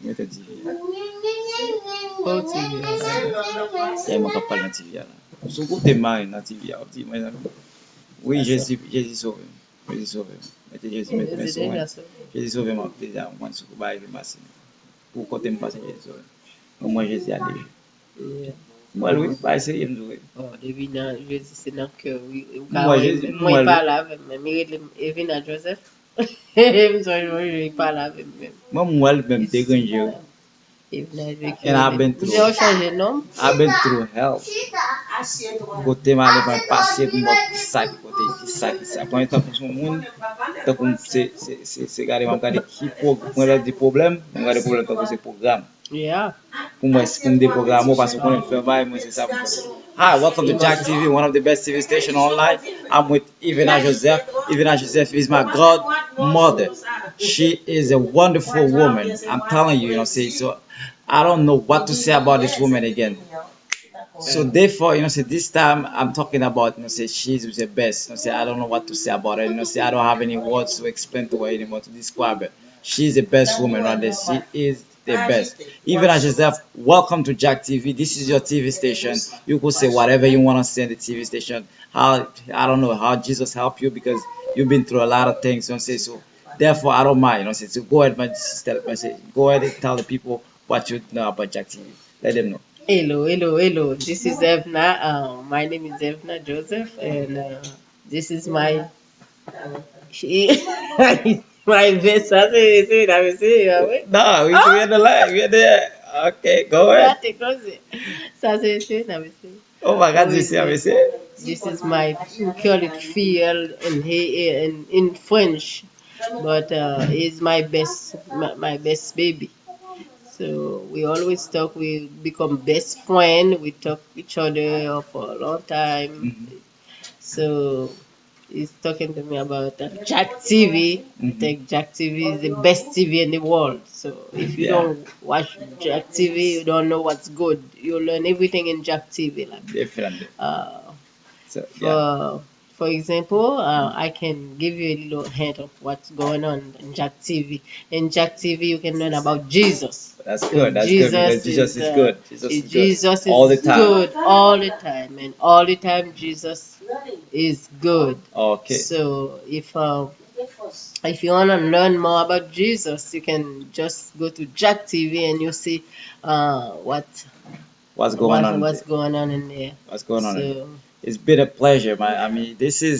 Mette TV. Oh, TV. Il y a un parle dans TV là. Son côté marre dans TV là. Oui, Jésus sauvé. Jésus sauvé. Mettez Jésus, mettez sauvé. Jésus sauvé m'a déjà moi sur ba il m'a pour côté me passer Jésus sauvé. Moi Jésus a déjà. Moi oui, ba essayer me jouer. Oh, depuis dans Jésus c'est dans cœur oui. Moi Moi parle avec même il vient à Joseph. Je parle avec même. moi même déranger. And I've been through. I've been through hell. Côté mal vai passer pour moi sac côté ça quand étant pour son monde donc c'est carrément regarder qui pour des problèmes regarder problème tant que c'est programme Yeah. pour moi c'est comme des programmes parce qu'on est fait bail moi c'est ça. Hi, welcome to Jack TV, one of the best TV station online. I'm with Ivana Joseph. Ivana Joseph is my godmother. She is a wonderful woman. I'm telling you, say so. I don't know what to say about this woman again. So therefore, say this time I'm talking about, say she's the best. Say I don't know what to say about her. Say I don't have any words to explain to her anymore to describe her. She's the best woman right there. She is the best. Even as Joseph, welcome to Jack TV. This is your TV station. You could say whatever you want to say in the TV station. How I don't know how Jesus helped you because you've been through a lot of things. Say so. Therefore, I don't mind. Say so. Go ahead, my sister. Go ahead and tell the people what you know about Jack TV. Let them know. Hello. This is Evna. My name is Evna Joseph, and this is my my best. No, we had the live. We had the okay. Go ahead. Oh my God, this is my we call it fille in French, but it's my best baby. So we always talk. We become best friend. We talk each other for a long time. So he's talking to me about Jack TV. I think Jack TV is the best TV in the world. So if you don't watch Jack TV, you don't know what's good. You learn everything in Jack TV. Like, Definitely. For example, I can give you a little hint of what's going on in Jack TV. In Jack TV, you can learn about Jesus. That's good. That's good because Jesus is good. Jesus is all the time. Good all the time, and all the time Jesus is good. Okay. So if you want to learn more about Jesus, you can just go to Jack TV and you see what's going on in there. What's going on? So, it's been a pleasure, man. I mean,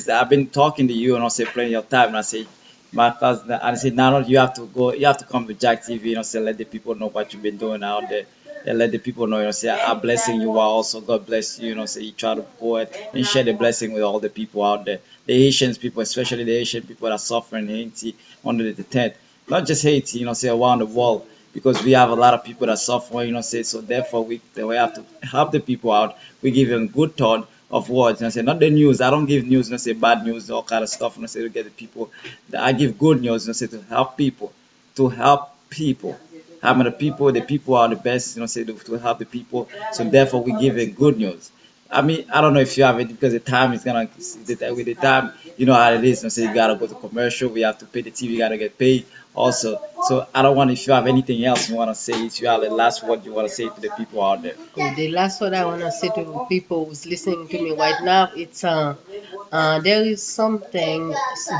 I've been talking to you and I say plenty of time, and I say, my cousin, and I say, now you have to come to Jack TV, say, let the people know what you've been doing out there. And let the people know, say, I'm blessing you also. God bless you, say, you try to go ahead and share the blessing with all the people out there. The Haitian people, especially the Haitian people that are suffering in Haiti under the tent. Not just Haiti, say, around the world. Because we have a lot of people that suffer, say, so therefore we have to help the people out. We give them good thought of words, say, not the news. I don't give news, say bad news, all kind of stuff, say to get the people. I give good news, say to help people, How many the people are the best, say to help the people. So therefore we give it good news. I mean, I don't know if you have it because the time is gonna with the time, how it is. So you gotta go to commercial, we have to pay the TV, gotta get paid also. So I don't want if you have anything else you wanna say, if you have the last word you wanna say to the people out there. The last word I wanna say to people who's listening to me right now, it's there is something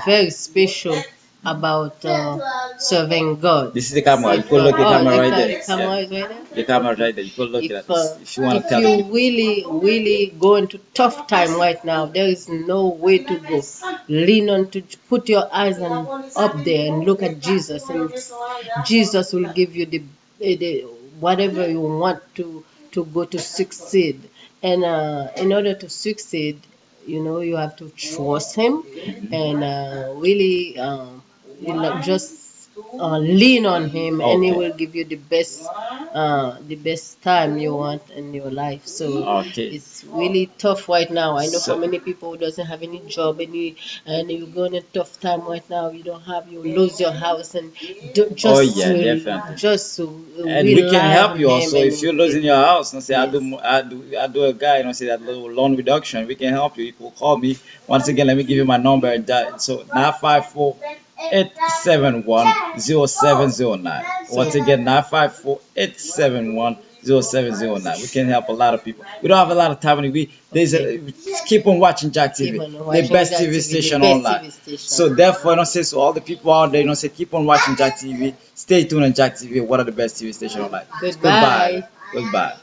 very special about serving God. This is the camera. You could look at the camera right there. The camera is right there. The camera right there. You could look at it. If you want to tell you really go into tough time right now, there is no way to go. Lean on to put your eyes up there and look at Jesus, and Jesus will give you the whatever you want to go to succeed. And in order to succeed, you have to trust Him and really. Just lean on Him, and He will give you the best time you want in your life. So it's really tough right now. I know for many people who doesn't have any job, and you're going a tough time right now. You lose your house, and definitely. And we can help you also if you're losing your house. Say I do a guy, say that little loan reduction. We can help you. You can call me. Once again, let me give you my number. So 954 954-871-0709. Once again, 954-871-0709. We can help a lot of people. We don't have a lot of time. Keep on watching Jack TV, the best TV station online. So therefore, say to all the people out there, say keep on watching Jack TV. Stay tuned on Jack TV, one of the best TV station online. Goodbye. Goodbye.